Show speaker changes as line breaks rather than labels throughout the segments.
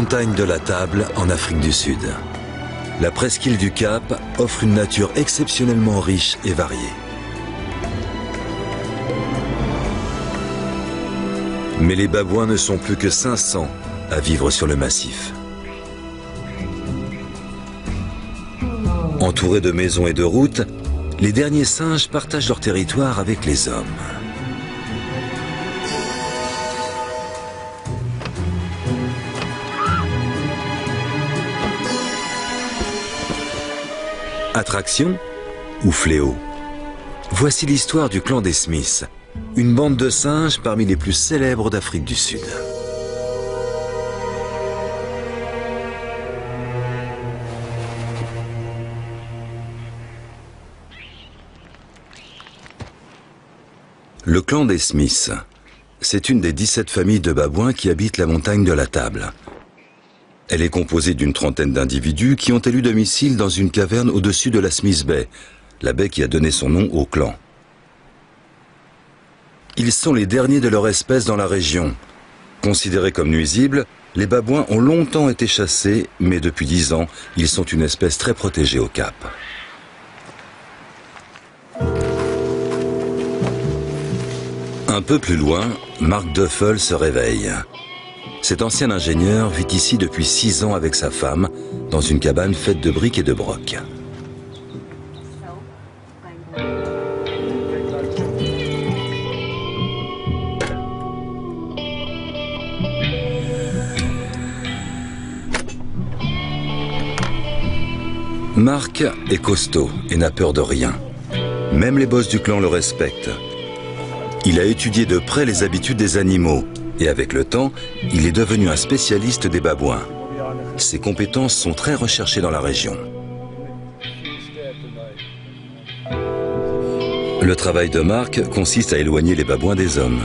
montagne de la Table en Afrique du Sud. La presqu'île du Cap offre une nature exceptionnellement riche et variée. Mais les babouins ne sont plus que 500 à vivre sur le massif. Entourés de maisons et de routes, les derniers singes partagent leur territoire avec les hommes. Attraction ou fléau? Voici l'histoire du clan des Smiths, une bande de singes parmi les plus célèbres d'Afrique du Sud. Le clan des Smiths, c'est une des 17 familles de babouins qui habitent la montagne de la Table. Elle est composée d'une trentaine d'individus qui ont élu domicile dans une caverne au-dessus de la Smith Bay, la baie qui a donné son nom au clan. Ils sont les derniers de leur espèce dans la région. Considérés comme nuisibles, les babouins ont longtemps été chassés, mais depuis 10 ans, ils sont une espèce très protégée au Cap. Un peu plus loin, Mark Duffel se réveille. Cet ancien ingénieur vit ici depuis 6 ans avec sa femme, dans une cabane faite de briques et de brocs. Mark est costaud et n'a peur de rien. Même les boss du clan le respectent. Il a étudié de près les habitudes des animaux et avec le temps, il est devenu un spécialiste des babouins. Ses compétences sont très recherchées dans la région. Le travail de Mark consiste à éloigner les babouins des hommes.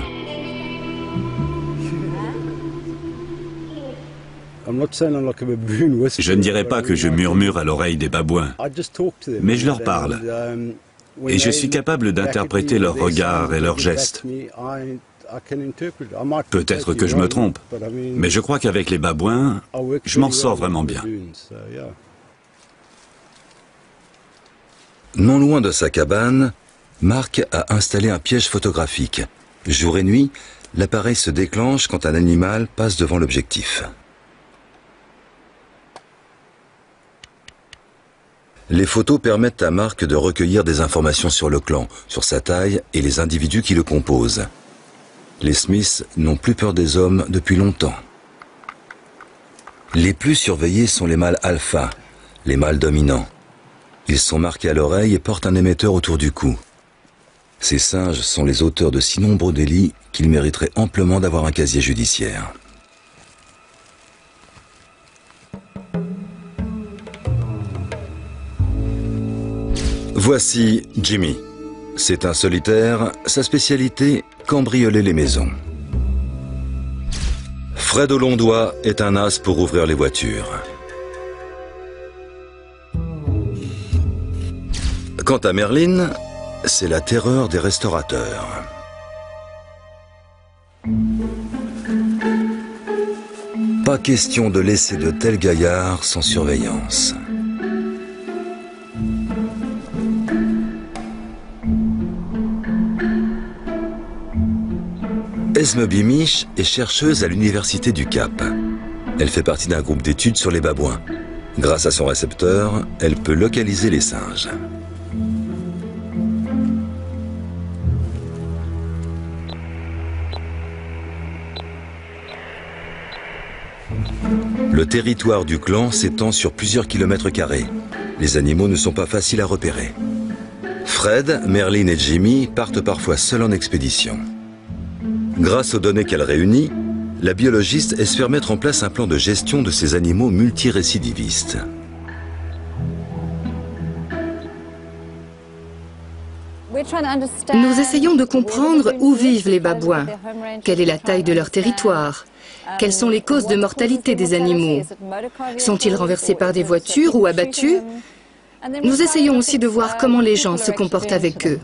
Je ne dirais pas que je murmure à l'oreille des babouins, mais je leur parle. Et je suis capable d'interpréter leurs regards et leurs gestes. Peut-être que je me trompe, mais je crois qu'avec les babouins, je m'en sors vraiment bien.
Non loin de sa cabane, Mark a installé un piège photographique. Jour et nuit, l'appareil se déclenche quand un animal passe devant l'objectif. Les photos permettent à Mark de recueillir des informations sur le clan, sur sa taille et les individus qui le composent. Les Smiths n'ont plus peur des hommes depuis longtemps. Les plus surveillés sont les mâles alpha, les mâles dominants. Ils sont marqués à l'oreille et portent un émetteur autour du cou. Ces singes sont les auteurs de si nombreux délits qu'ils mériteraient amplement d'avoir un casier judiciaire. Voici Jimmy. C'est un solitaire, sa spécialité, cambrioler les maisons. Fred au long doigt est un as pour ouvrir les voitures. Quant à Merlin, c'est la terreur des restaurateurs. Pas question de laisser de tels gaillards sans surveillance. Esme Bimish est chercheuse à l'Université du Cap. Elle fait partie d'un groupe d'études sur les babouins. Grâce à son récepteur, elle peut localiser les singes. Le territoire du clan s'étend sur plusieurs kilomètres carrés. Les animaux ne sont pas faciles à repérer. Fred, Merlin et Jimmy partent parfois seuls en expédition. Grâce aux données qu'elle réunit, la biologiste espère mettre en place un plan de gestion de ces animaux multirécidivistes.
Nous essayons de comprendre où vivent les babouins, quelle est la taille de leur territoire, quelles sont les causes de mortalité des animaux, sont-ils renversés par des voitures ou abattus? Nous essayons aussi de voir comment les gens se comportent avec eux.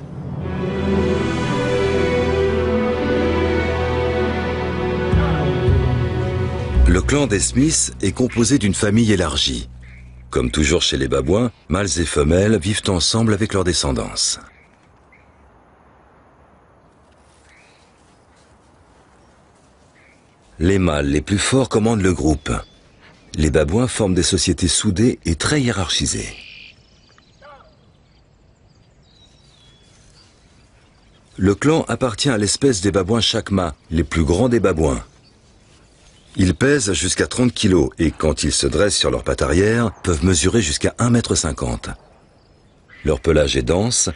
Le clan des Smith est composé d'une famille élargie. Comme toujours chez les babouins, mâles et femelles vivent ensemble avec leur descendance. Les mâles les plus forts commandent le groupe. Les babouins forment des sociétés soudées et très hiérarchisées. Le clan appartient à l'espèce des babouins chacma, les plus grands des babouins. Ils pèsent jusqu'à 30 kg et quand ils se dressent sur leurs pattes arrière, peuvent mesurer jusqu'à 1,50 m. Leur pelage est dense,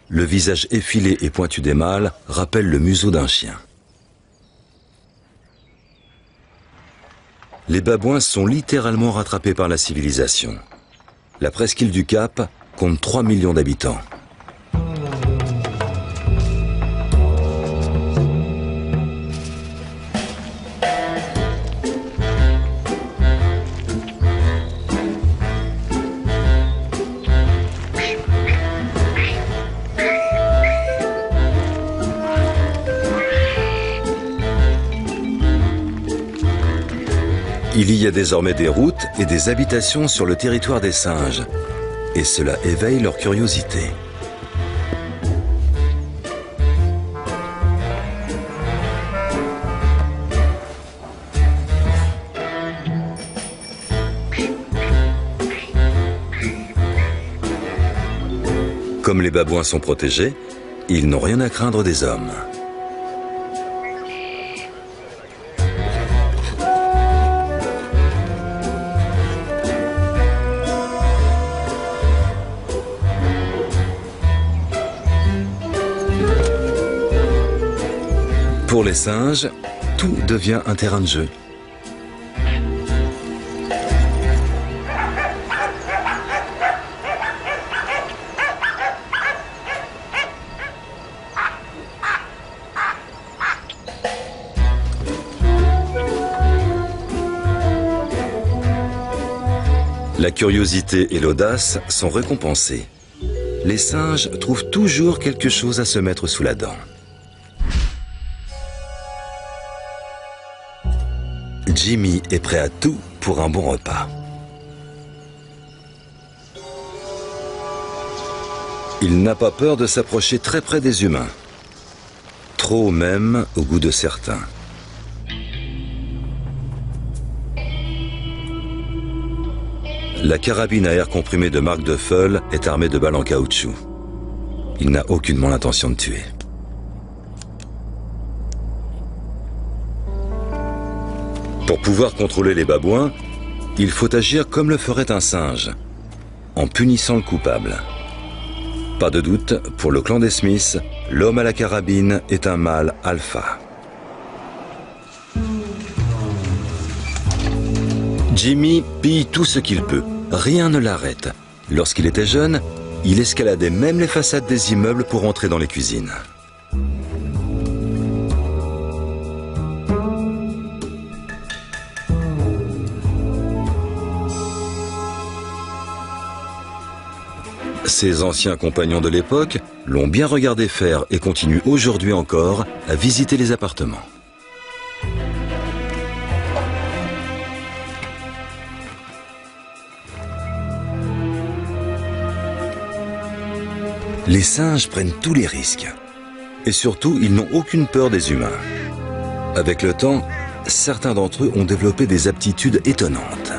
le visage effilé et pointu des mâles rappelle le museau d'un chien. Les babouins sont littéralement rattrapés par la civilisation. La presqu'île du Cap compte 3 millions d'habitants. Il y a désormais des routes et des habitations sur le territoire des singes, et cela éveille leur curiosité. Comme les babouins sont protégés, ils n'ont rien à craindre des hommes. Pour les singes, tout devient un terrain de jeu. La curiosité et l'audace sont récompensées. Les singes trouvent toujours quelque chose à se mettre sous la dent. Jimmy est prêt à tout pour un bon repas. Il n'a pas peur de s'approcher très près des humains. Trop même au goût de certains. La carabine à air comprimé de Mark Duffel est armée de balles en caoutchouc. Il n'a aucunement l'intention de tuer. Pour pouvoir contrôler les babouins, il faut agir comme le ferait un singe, en punissant le coupable. Pas de doute, pour le clan des Smith, l'homme à la carabine est un mâle alpha. Jimmy pille tout ce qu'il peut, rien ne l'arrête. Lorsqu'il était jeune, il escaladait même les façades des immeubles pour entrer dans les cuisines. Ses anciens compagnons de l'époque l'ont bien regardé faire et continuent aujourd'hui encore à visiter les appartements. Les singes prennent tous les risques. Et surtout, ils n'ont aucune peur des humains. Avec le temps, certains d'entre eux ont développé des aptitudes étonnantes.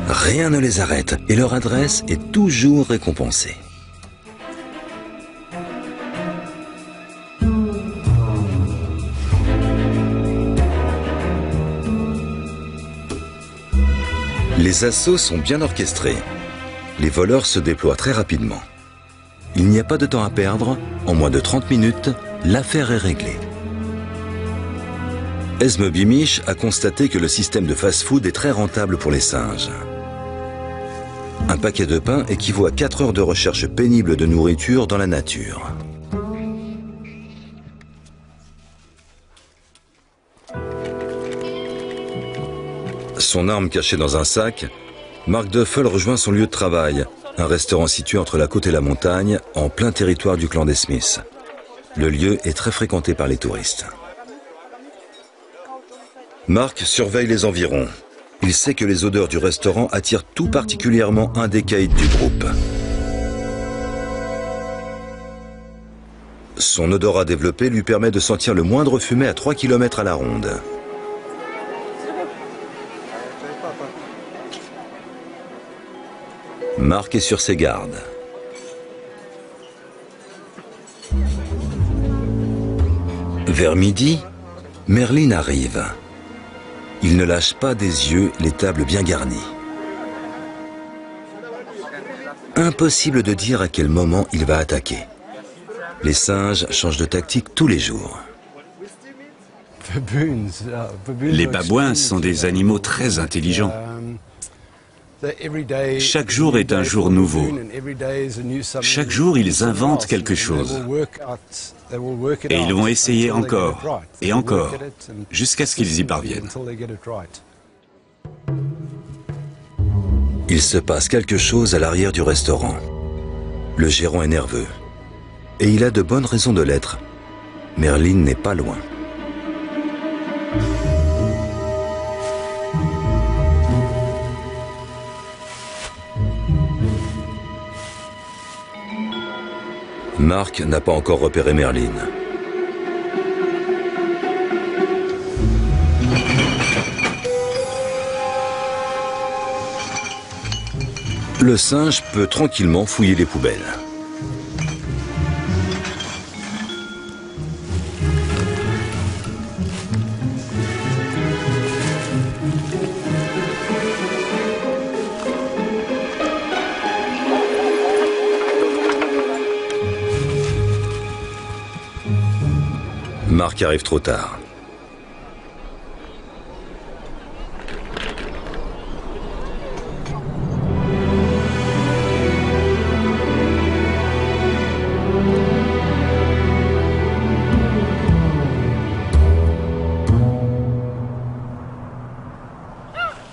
Rien ne les arrête et leur adresse est toujours récompensée. Les assauts sont bien orchestrés. Les voleurs se déploient très rapidement. Il n'y a pas de temps à perdre. En moins de 30 minutes, l'affaire est réglée. Esme Beamish a constaté que le système de fast-food est très rentable pour les singes. Un paquet de pain équivaut à 4 heures de recherche pénible de nourriture dans la nature. Son arme cachée dans un sac, Mark Duffel rejoint son lieu de travail, un restaurant situé entre la côte et la montagne, en plein territoire du clan des Smiths. Le lieu est très fréquenté par les touristes. Mark surveille les environs. Il sait que les odeurs du restaurant attirent tout particulièrement un des caïds du groupe. Son odorat développé lui permet de sentir le moindre fumet à 3 km à la ronde. Mark est sur ses gardes. Vers midi, Merlin arrive. Il ne lâche pas des yeux les tables bien garnies. Impossible de dire à quel moment il va attaquer. Les singes changent de tactique tous les jours.
Les babouins sont des animaux très intelligents. Chaque jour est un jour nouveau. Chaque jour, ils inventent quelque chose. Et ils vont essayer encore et encore, jusqu'à ce qu'ils y parviennent.
Il se passe quelque chose à l'arrière du restaurant. Le gérant est nerveux. Et il a de bonnes raisons de l'être. Merlin n'est pas loin. Mark n'a pas encore repéré Merlin. Le singe peut tranquillement fouiller les poubelles. Mark arrive trop tard.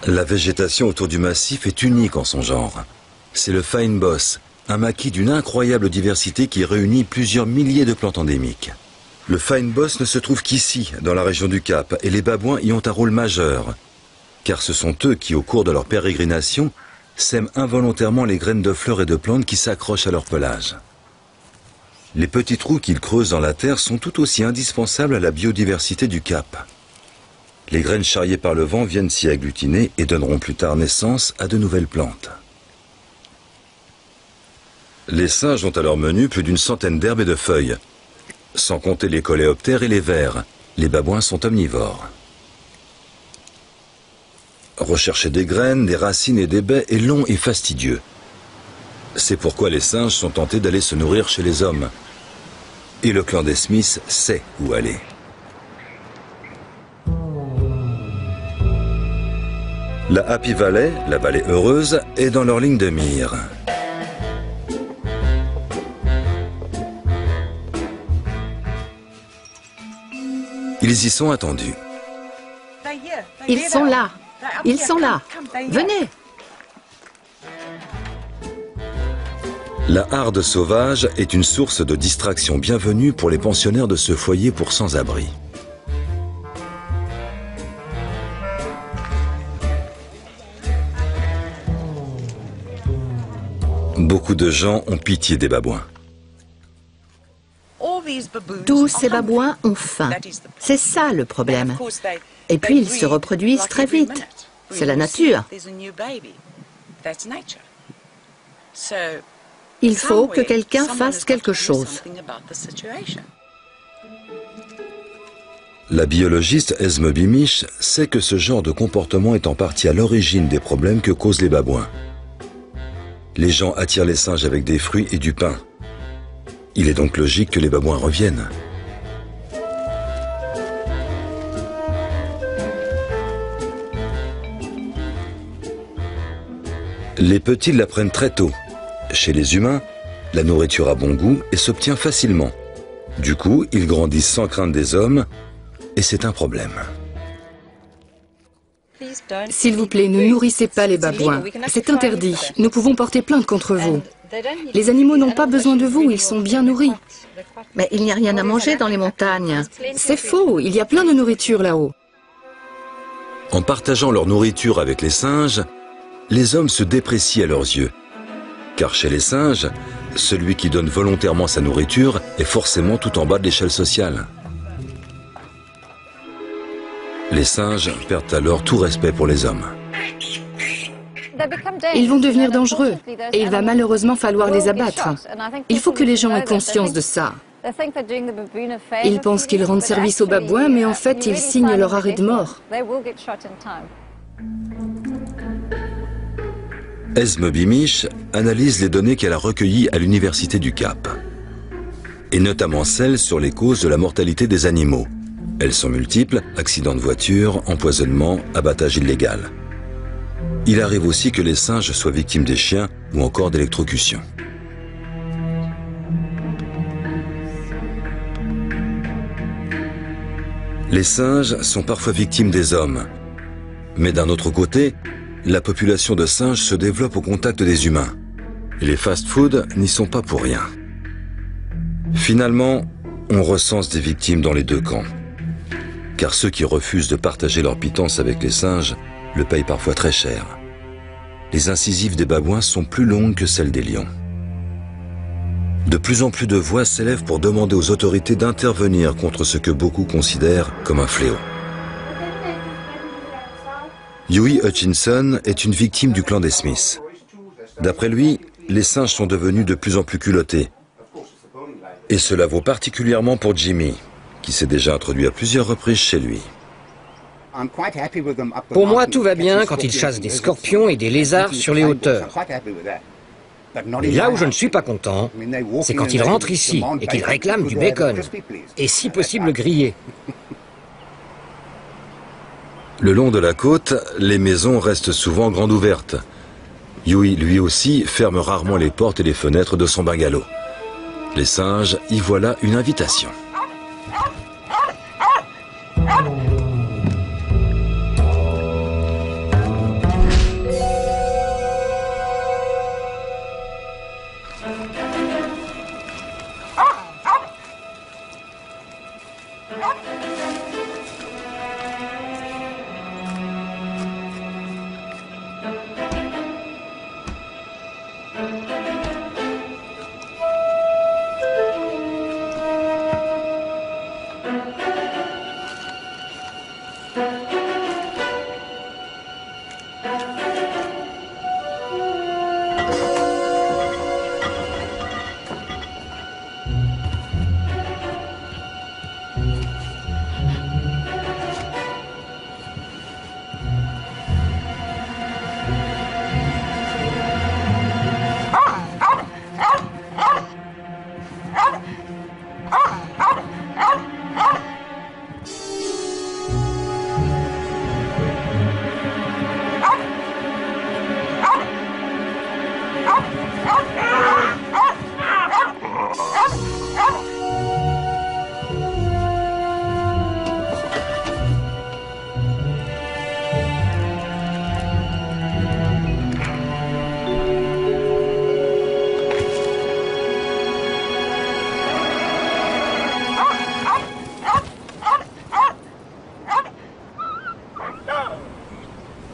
La végétation autour du massif est unique en son genre. C'est le Fine Boss, un maquis d'une incroyable diversité qui réunit plusieurs milliers de plantes endémiques. Le Fine Boss ne se trouve qu'ici, dans la région du Cap, et les babouins y ont un rôle majeur, car ce sont eux qui, au cours de leur pérégrination, sèment involontairement les graines de fleurs et de plantes qui s'accrochent à leur pelage. Les petits trous qu'ils creusent dans la terre sont tout aussi indispensables à la biodiversité du Cap. Les graines charriées par le vent viennent s'y agglutiner et donneront plus tard naissance à de nouvelles plantes. Les singes ont à leur menu plus d'une centaine d'herbes et de feuilles. Sans compter les coléoptères et les vers, les babouins sont omnivores. Rechercher des graines, des racines et des baies est long et fastidieux. C'est pourquoi les singes sont tentés d'aller se nourrir chez les hommes. Et le clan des Smiths sait où aller. La Happy Valley, la vallée heureuse, est dans leur ligne de mire. Ils y sont attendus.
Ils sont là. Ils sont là. Venez.
La harde sauvage est une source de distraction bienvenue pour les pensionnaires de ce foyer pour sans-abri. Beaucoup de gens ont pitié des babouins.
Tous ces babouins ont faim. C'est ça le problème. Et puis ils se reproduisent très vite. C'est la nature. Il faut que quelqu'un fasse quelque chose.
La biologiste Esme Beamish sait que ce genre de comportement est en partie à l'origine des problèmes que causent les babouins. Les gens attirent les singes avec des fruits et du pain. Il est donc logique que les babouins reviennent. Les petits l'apprennent très tôt. Chez les humains, la nourriture a bon goût et s'obtient facilement. Du coup, ils grandissent sans crainte des hommes, et c'est un problème.
S'il vous plaît, ne nourrissez pas les babouins. C'est interdit. Nous pouvons porter plainte contre vous. Les animaux n'ont pas besoin de vous, ils sont bien nourris.
Mais il n'y a rien à manger dans les montagnes.
C'est faux, il y a plein de nourriture là-haut.
En partageant leur nourriture avec les singes, les hommes se déprécient à leurs yeux. Car chez les singes, celui qui donne volontairement sa nourriture est forcément tout en bas de l'échelle sociale. Les singes perdent alors tout respect pour les hommes.
Ils vont devenir dangereux et il va malheureusement falloir les abattre. Il faut que les gens aient conscience de ça. Ils pensent qu'ils rendent service aux babouins, mais en fait, ils signent leur arrêt de mort.
Esme Beamish analyse les données qu'elle a recueillies à l'Université du Cap, et notamment celles sur les causes de la mortalité des animaux. Elles sont multiples: accidents de voiture, empoisonnement, abattage illégal. Il arrive aussi que les singes soient victimes des chiens ou encore d'électrocution. Les singes sont parfois victimes des hommes. Mais d'un autre côté, la population de singes se développe au contact des humains. Et les fast-foods n'y sont pas pour rien. Finalement, on recense des victimes dans les deux camps. Car ceux qui refusent de partager leur pitance avec les singes le payent parfois très cher. Les incisives des babouins sont plus longues que celles des lions. De plus en plus de voix s'élèvent pour demander aux autorités d'intervenir contre ce que beaucoup considèrent comme un fléau. Huey Hutchinson est une victime du clan des Smiths. D'après lui, les singes sont devenus de plus en plus culottés. Et cela vaut particulièrement pour Jimmy, qui s'est déjà introduit à plusieurs reprises chez lui.
Pour moi, tout va bien quand ils chassent des scorpions et des lézards sur les hauteurs. Mais là où je ne suis pas content, c'est quand ils rentrent ici et qu'ils réclament du bacon, et si possible grillé.
Le long de la côte, les maisons restent souvent grandes ouvertes. Huey, lui aussi, ferme rarement les portes et les fenêtres de son bungalow. Les singes y voient là une invitation.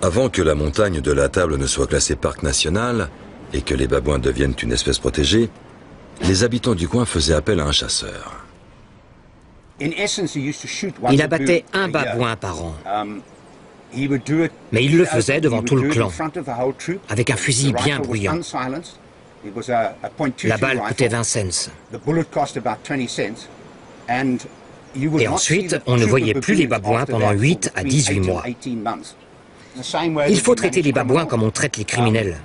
Avant que la montagne de la Table ne soit classée parc national et que les babouins deviennent une espèce protégée, les habitants du coin faisaient appel à un chasseur.
Il abattait un babouin par an. Mais il le faisait devant tout le clan, avec un fusil bien bruyant. La balle coûtait 20 cents. Et ensuite, on ne voyait plus les babouins pendant 8 à 18 mois. Il faut traiter les babouins comme on traite les criminels.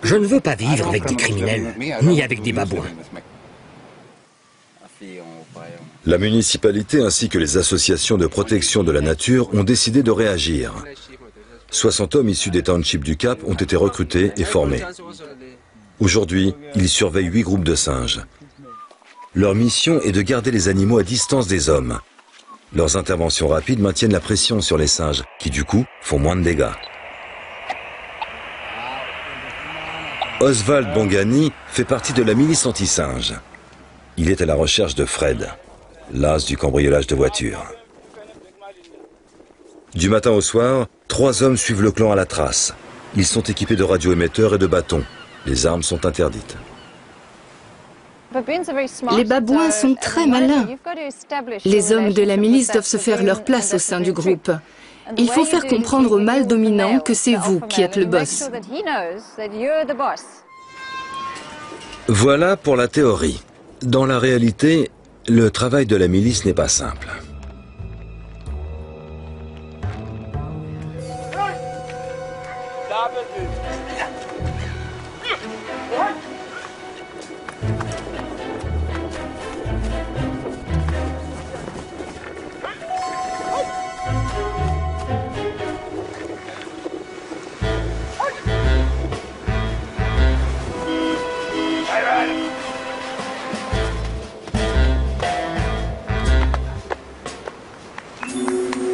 Je ne veux pas vivre avec des criminels, ni avec des babouins.
La municipalité ainsi que les associations de protection de la nature ont décidé de réagir. 60 hommes issus des townships du Cap ont été recrutés et formés. Aujourd'hui, ils surveillent 8 groupes de singes. Leur mission est de garder les animaux à distance des hommes. Leurs interventions rapides maintiennent la pression sur les singes, qui du coup font moins de dégâts. Oswald Bongani fait partie de la milice anti-singe. Il est à la recherche de Fred, l'as du cambriolage de voitures. Du matin au soir, 3 hommes suivent le clan à la trace. Ils sont équipés de radioémetteurs et de bâtons. Les armes sont interdites.
Les babouins sont très malins. Les hommes de la milice doivent se faire leur place au sein du groupe. Il faut faire comprendre au mâle dominant que c'est vous qui êtes le boss.
Voilà pour la théorie. Dans la réalité, le travail de la milice n'est pas simple.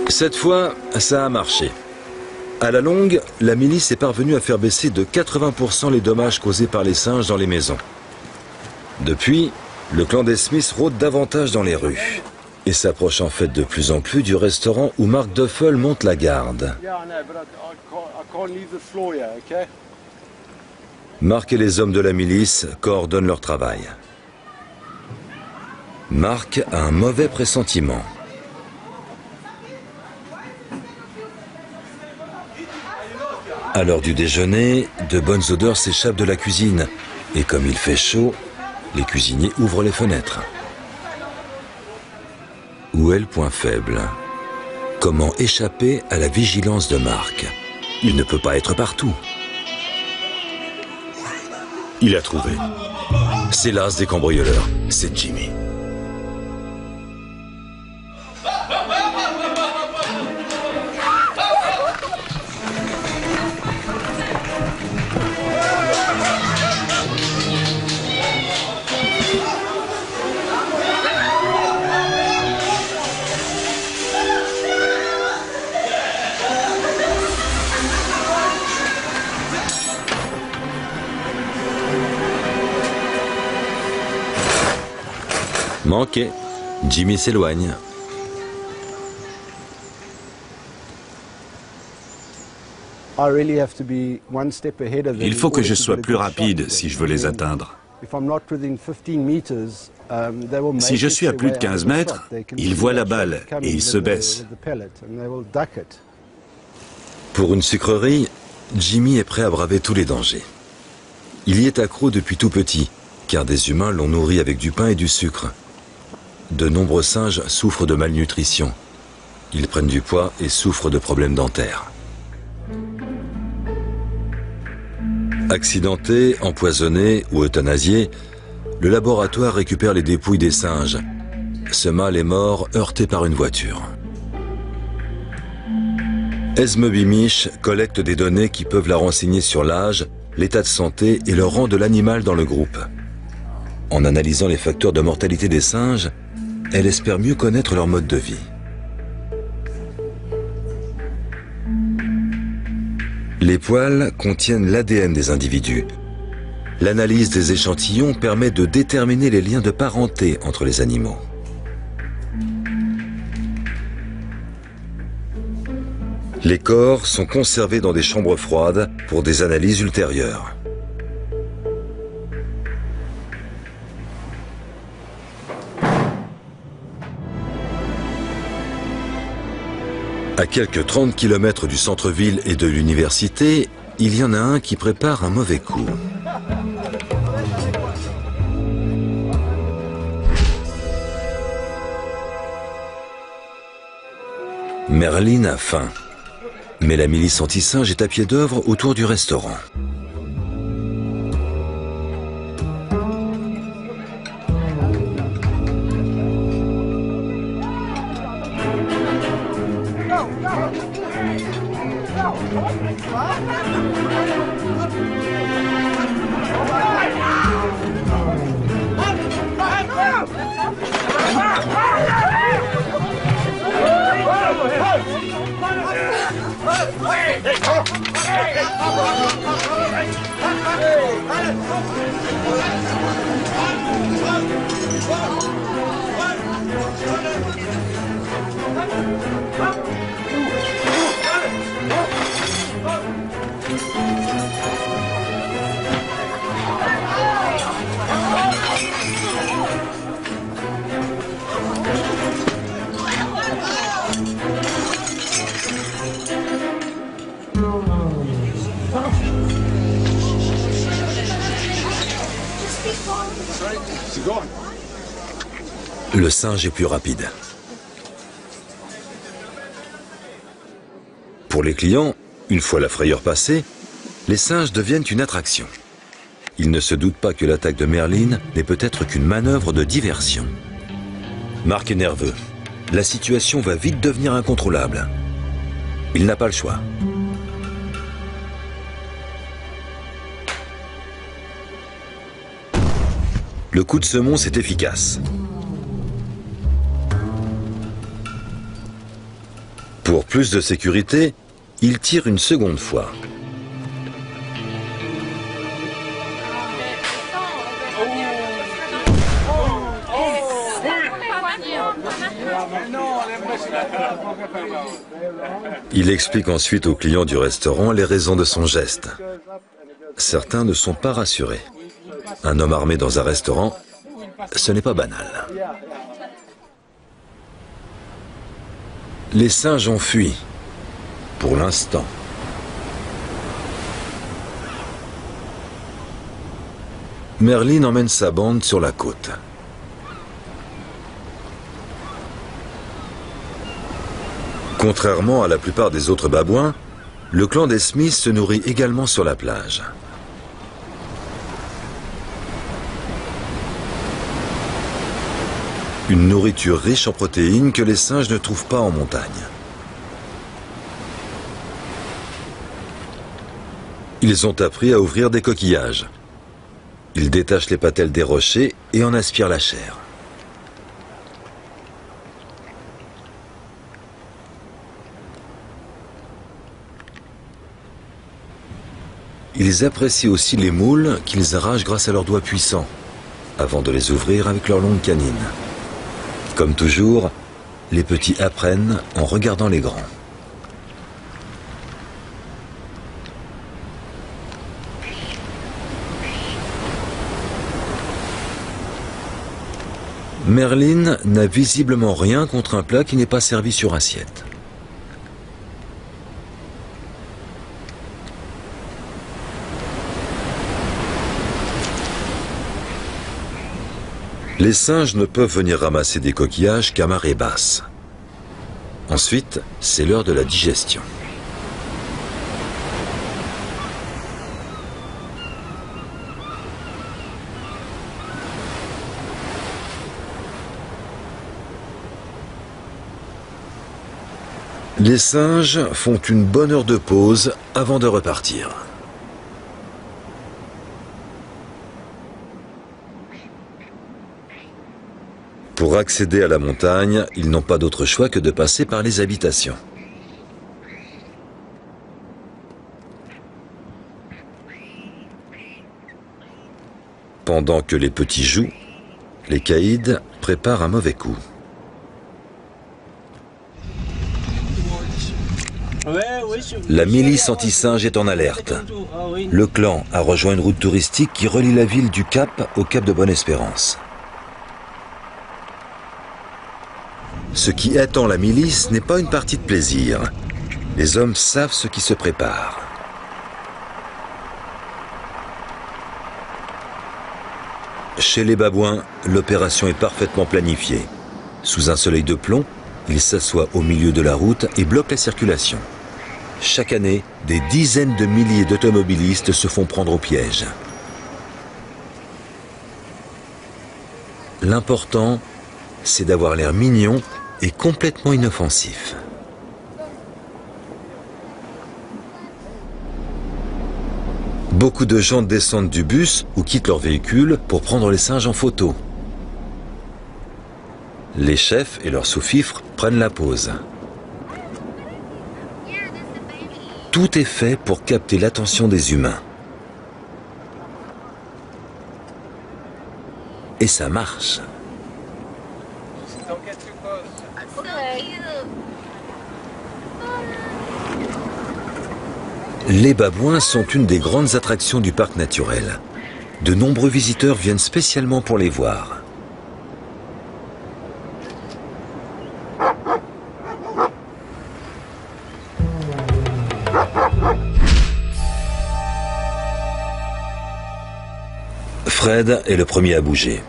Cette fois, ça a marché. À la longue, la milice est parvenue à faire baisser de 80% les dommages causés par les singes dans les maisons. Depuis, le clan des Smith rôde davantage dans les rues et s'approche en fait de plus en plus du restaurant où Mark Duffel monte la garde. Mark et les hommes de la milice coordonnent leur travail. Mark a un mauvais pressentiment. À l'heure du déjeuner, de bonnes odeurs s'échappent de la cuisine. Et comme il fait chaud, les cuisiniers ouvrent les fenêtres. Où est le point faible? Comment échapper à la vigilance de Mark? Il ne peut pas être partout. Il a trouvé. C'est l'as des cambrioleurs, c'est Jimmy. Manqué. Jimmy s'éloigne.
Il faut que je sois plus rapide si je veux les atteindre. Si je suis à plus de 15 mètres, ils voient la balle et ils se baissent.
Pour une sucrerie, Jimmy est prêt à braver tous les dangers. Il y est accro depuis tout petit, car des humains l'ont nourri avec du pain et du sucre. De nombreux singes souffrent de malnutrition. Ils prennent du poids et souffrent de problèmes dentaires. Accidenté, empoisonné ou euthanasié, le laboratoire récupère les dépouilles des singes. Ce mâle est mort heurté par une voiture. Esme Bimish collecte des données qui peuvent la renseigner sur l'âge, l'état de santé et le rang de l'animal dans le groupe. En analysant les facteurs de mortalité des singes, elle espère mieux connaître leur mode de vie. Les poils contiennent l'ADN des individus. L'analyse des échantillons permet de déterminer les liens de parenté entre les animaux. Les corps sont conservés dans des chambres froides pour des analyses ultérieures. À quelques 30 km du centre-ville et de l'université, il y en a un qui prépare un mauvais coup. Merlin a faim, mais la milice anti-singe est à pied d'œuvre autour du restaurant. Le singe est plus rapide. Pour les clients, une fois la frayeur passée, les singes deviennent une attraction. Ils ne se doutent pas que l'attaque de Merlin n'est peut-être qu'une manœuvre de diversion. Mark est nerveux. La situation va vite devenir incontrôlable. Il n'a pas le choix. Le coup de semonce est efficace. Pour plus de sécurité, il tire une seconde fois. Il explique ensuite aux clients du restaurant les raisons de son geste. Certains ne sont pas rassurés. Un homme armé dans un restaurant, ce n'est pas banal. Les singes ont fui, pour l'instant. Merlin emmène sa bande sur la côte. Contrairement à la plupart des autres babouins, le clan des Smiths se nourrit également sur la plage. Une nourriture riche en protéines que les singes ne trouvent pas en montagne. Ils ont appris à ouvrir des coquillages. Ils détachent les patelles des rochers et en aspirent la chair. Ils apprécient aussi les moules qu'ils arrachent grâce à leurs doigts puissants, avant de les ouvrir avec leurs longues canines. Comme toujours, les petits apprennent en regardant les grands. Merlin n'a visiblement rien contre un plat qui n'est pas servi sur assiette. Les singes ne peuvent venir ramasser des coquillages qu'à marée basse. Ensuite, c'est l'heure de la digestion. Les singes font une bonne heure de pause avant de repartir. Pour accéder à la montagne, ils n'ont pas d'autre choix que de passer par les habitations. Pendant que les petits jouent, les caïds préparent un mauvais coup. La milice anti-singe est en alerte. Le clan a rejoint une route touristique qui relie la ville du Cap au Cap de Bonne-Espérance. Ce qui attend la milice n'est pas une partie de plaisir. Les hommes savent ce qui se prépare. Chez les babouins, l'opération est parfaitement planifiée. Sous un soleil de plomb, ils s'assoient au milieu de la route et bloquent la circulation. Chaque année, des dizaines de milliers d'automobilistes se font prendre au piège. L'important, c'est d'avoir l'air mignon et complètement inoffensif. Beaucoup de gens descendent du bus ou quittent leur véhicule pour prendre les singes en photo. Les chefs et leurs sous-fifres prennent la pause. Tout est fait pour capter l'attention des humains. Et ça marche. Les babouins sont une des grandes attractions du parc naturel. De nombreux visiteurs viennent spécialement pour les voir. Fred est le premier à bouger.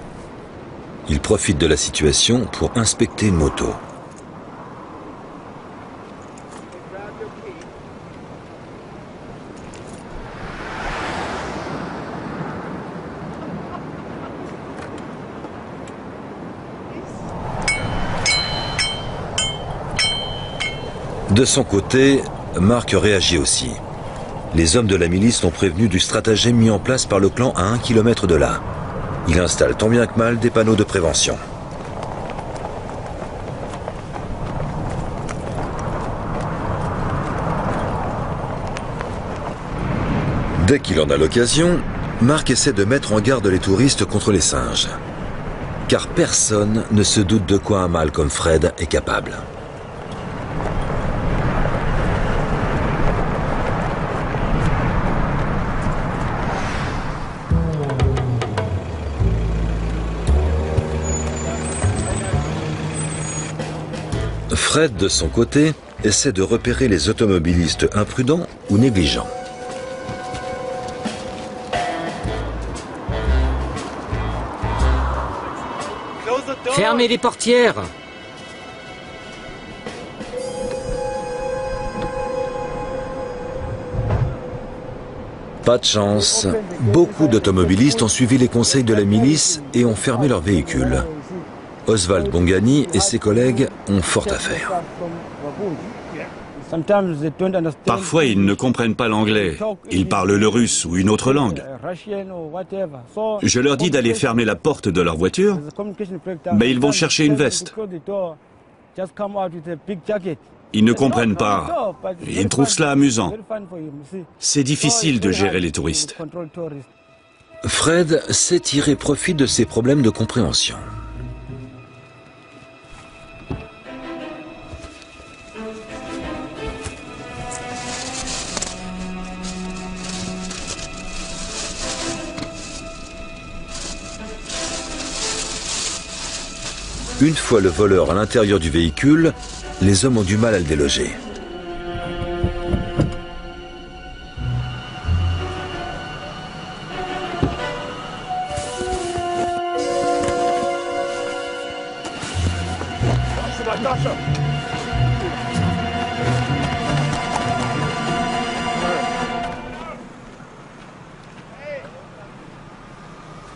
Il profite de la situation pour inspecter une moto. De son côté, Mark réagit aussi. Les hommes de la milice l'ont prévenu du stratagème mis en place par le clan à 1 kilomètre de là. Il installe tant bien que mal des panneaux de prévention. Dès qu'il en a l'occasion, Mark essaie de mettre en garde les touristes contre les singes. Car personne ne se doute de quoi un mâle comme Fred est capable. Fred, de son côté, essaie de repérer les automobilistes imprudents ou négligents.
Fermez les portières!
Pas de chance. Beaucoup d'automobilistes ont suivi les conseils de la milice et ont fermé leur véhicule. Oswald Bongani et ses collègues ont fort à faire.
Parfois, ils ne comprennent pas l'anglais. Ils parlent le russe ou une autre langue. Je leur dis d'aller fermer la porte de leur voiture, mais ils vont chercher une veste. Ils ne comprennent pas. Ils trouvent cela amusant. C'est difficile de gérer les touristes.
Fred sait tirer profit de ces problèmes de compréhension. Une fois le voleur à l'intérieur du véhicule, les hommes ont du mal à le déloger.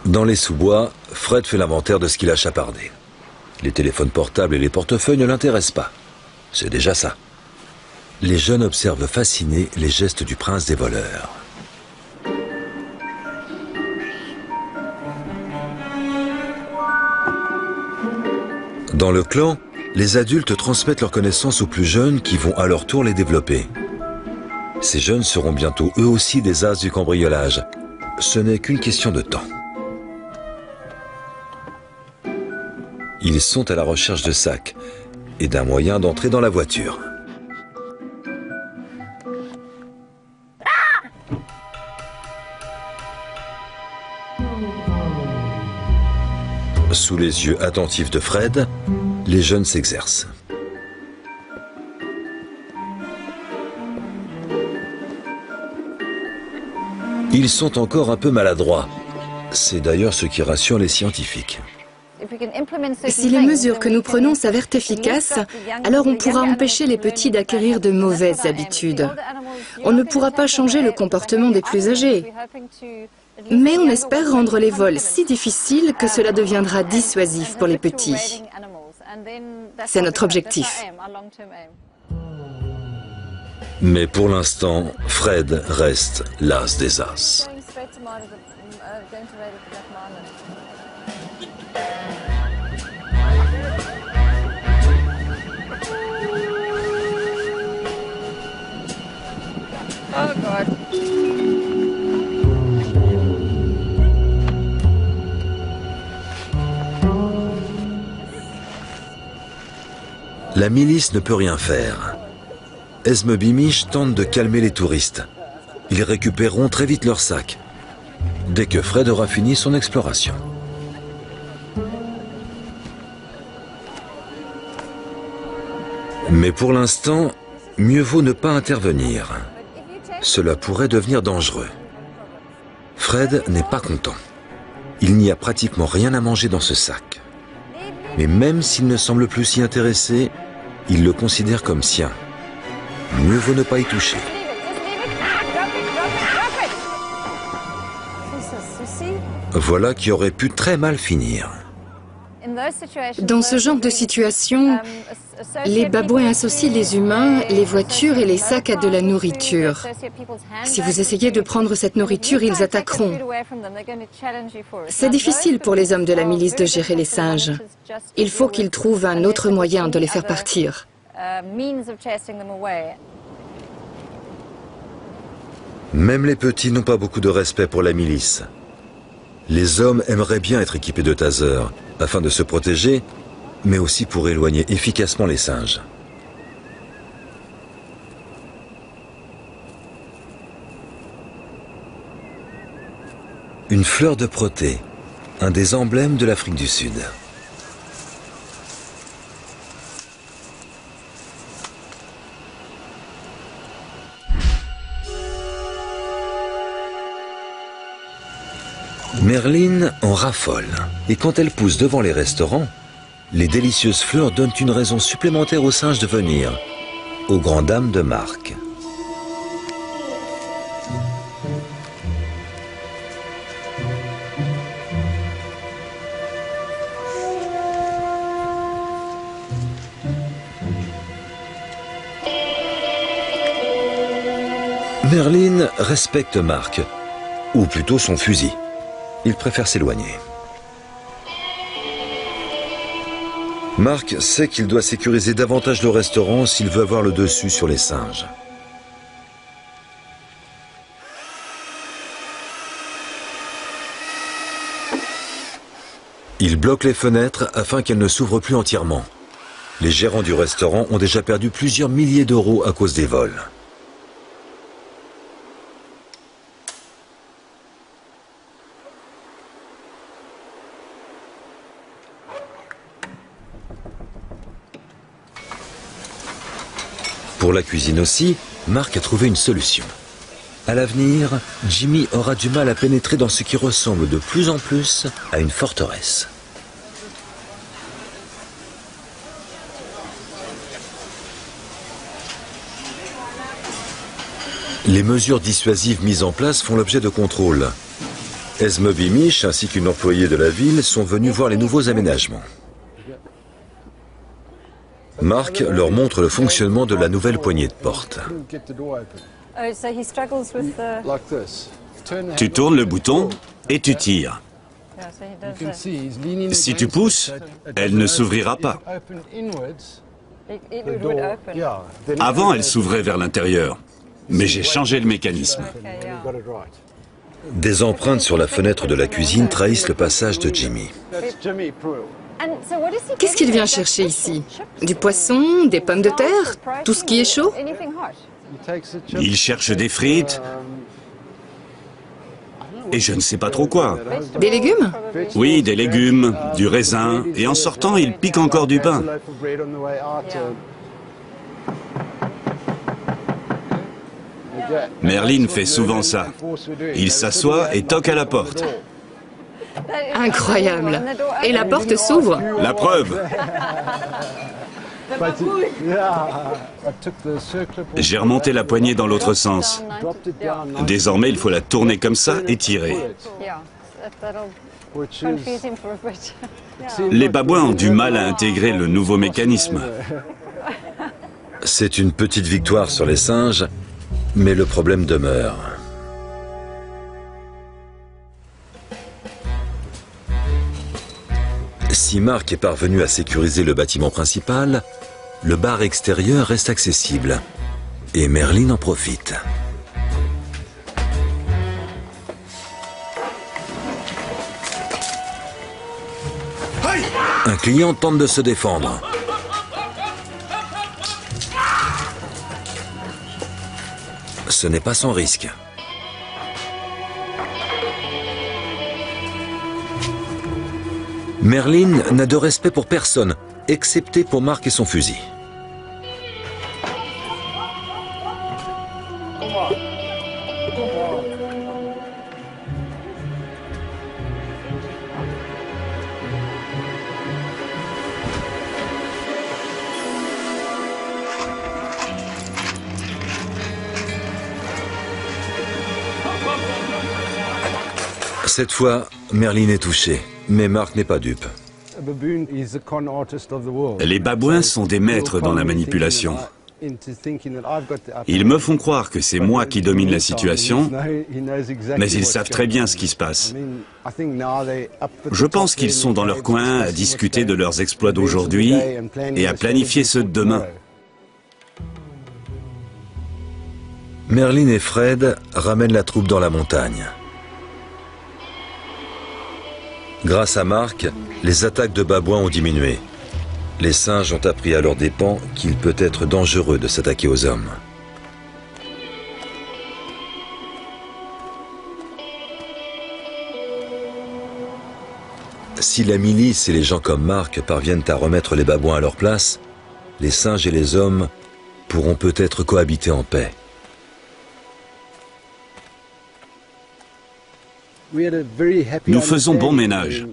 Dans les sous-bois, Fred fait l'inventaire de ce qu'il a chapardé. Les téléphones portables et les portefeuilles ne l'intéressent pas. C'est déjà ça. Les jeunes observent fascinés les gestes du prince des voleurs. Dans le clan, les adultes transmettent leurs connaissances aux plus jeunes qui vont à leur tour les développer. Ces jeunes seront bientôt eux aussi des as du cambriolage. Ce n'est qu'une question de temps. Ils sont à la recherche de sacs et d'un moyen d'entrer dans la voiture. Sous les yeux attentifs de Fred, les jeunes s'exercent. Ils sont encore un peu maladroits. C'est d'ailleurs ce qui rassure les scientifiques.
Si les mesures que nous prenons s'avèrent efficaces, alors on pourra empêcher les petits d'acquérir de mauvaises habitudes. On ne pourra pas changer le comportement des plus âgés. Mais on espère rendre les vols si difficiles que cela deviendra dissuasif pour les petits. C'est notre objectif.
Mais pour l'instant, Fred reste l'as des as. La milice ne peut rien faire. Esme Beamish tente de calmer les touristes. Ils récupéreront très vite leur sac, dès que Fred aura fini son exploration. Mais pour l'instant, mieux vaut ne pas intervenir. Cela pourrait devenir dangereux. Fred n'est pas content. Il n'y a pratiquement rien à manger dans ce sac. Mais même s'il ne semble plus s'y intéresser, il le considère comme sien. Mieux vaut ne pas y toucher. Voilà qui aurait pu très mal finir.
Dans ce genre de situation, les babouins associent les humains, les voitures et les sacs à de la nourriture. Si vous essayez de prendre cette nourriture, ils attaqueront. C'est difficile pour les hommes de la milice de gérer les singes. Il faut qu'ils trouvent un autre moyen de les faire partir.
Même les petits n'ont pas beaucoup de respect pour la milice. Les hommes aimeraient bien être équipés de tasers, afin de se protéger, mais aussi pour éloigner efficacement les singes. Une fleur de protée, un des emblèmes de l'Afrique du Sud. Merlin en raffole, et quand elle pousse devant les restaurants, les délicieuses fleurs donnent une raison supplémentaire aux singes de venir, aux grandes dames de Marc. Merlin respecte Marc, ou plutôt son fusil. Il préfère s'éloigner. Marc sait qu'il doit sécuriser davantage le restaurant s'il veut avoir le dessus sur les singes. Il bloque les fenêtres afin qu'elles ne s'ouvrent plus entièrement. Les gérants du restaurant ont déjà perdu plusieurs milliers d'euros à cause des vols. Pour la cuisine aussi, Marc a trouvé une solution. À l'avenir, Jimmy aura du mal à pénétrer dans ce qui ressemble de plus en plus à une forteresse. Les mesures dissuasives mises en place font l'objet de contrôles. Esme Beamish ainsi qu'une employée de la ville sont venus voir les nouveaux aménagements. Marc leur montre le fonctionnement de la nouvelle poignée de porte.
Tu tournes le bouton et tu tires. Si tu pousses, elle ne s'ouvrira pas. Avant, elle s'ouvrait vers l'intérieur, mais j'ai changé le mécanisme.
Des empreintes sur la fenêtre de la cuisine trahissent le passage de Jimmy.
Qu'est-ce qu'il vient chercher ici? Du poisson, des pommes de terre, tout ce qui est chaud?
Il cherche des frites et je ne sais pas trop quoi.
Des légumes?
Oui, des légumes, du raisin, et en sortant, il pique encore du pain. Merlin fait souvent ça. Il s'assoit et toque à la porte.
Incroyable. Et la porte s'ouvre.
La preuve. J'ai remonté la poignée dans l'autre sens. Désormais, il faut la tourner comme ça et tirer. Les babouins ont du mal à intégrer le nouveau mécanisme.
C'est une petite victoire sur les singes, mais le problème demeure. Si Marc est parvenu à sécuriser le bâtiment principal, le bar extérieur reste accessible. Et Merlin en profite. Un client tente de se défendre. Ce n'est pas sans risque. Merlin n'a de respect pour personne, excepté pour Mark et son fusil. Cette fois, Merlin est touché, mais Mark n'est pas dupe.
Les babouins sont des maîtres dans la manipulation. Ils me font croire que c'est moi qui domine la situation, mais ils savent très bien ce qui se passe. Je pense qu'ils sont dans leur coin à discuter de leurs exploits d'aujourd'hui et à planifier ceux de demain.
Merlin et Fred ramènent la troupe dans la montagne. Grâce à Mark, les attaques de babouins ont diminué. Les singes ont appris à leurs dépens qu'il peut être dangereux de s'attaquer aux hommes. Si la milice et les gens comme Mark parviennent à remettre les babouins à leur place, les singes et les hommes pourront peut-être cohabiter en paix.
Nous faisons bon ménage.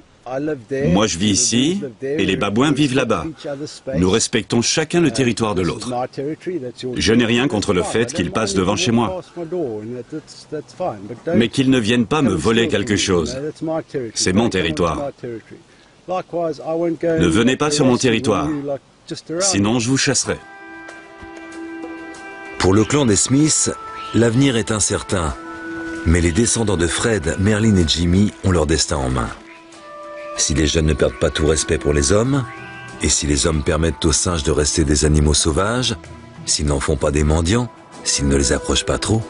Moi, je vis ici et les babouins vivent là-bas. Nous respectons chacun le territoire de l'autre. Je n'ai rien contre le fait qu'ils passent devant chez moi. Mais qu'ils ne viennent pas me voler quelque chose. C'est mon territoire. Ne venez pas sur mon territoire, sinon je vous chasserai.
Pour le clan des Smiths, l'avenir est incertain. Mais les descendants de Fred, Merlin et Jimmy ont leur destin en main. Si les jeunes ne perdent pas tout respect pour les hommes, et si les hommes permettent aux singes de rester des animaux sauvages, s'ils n'en font pas des mendiants, s'ils ne les approchent pas trop,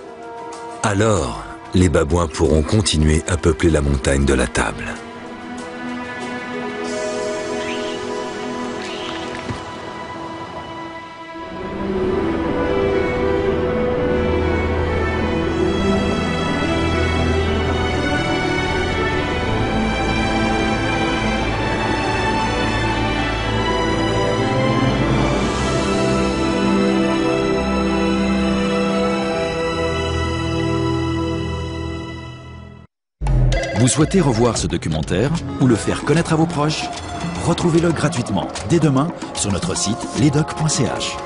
alors les babouins pourront continuer à peupler la montagne de la table.
Vous souhaitez revoir ce documentaire ou le faire connaître à vos proches? Retrouvez-le gratuitement dès demain sur notre site ledoc.ch.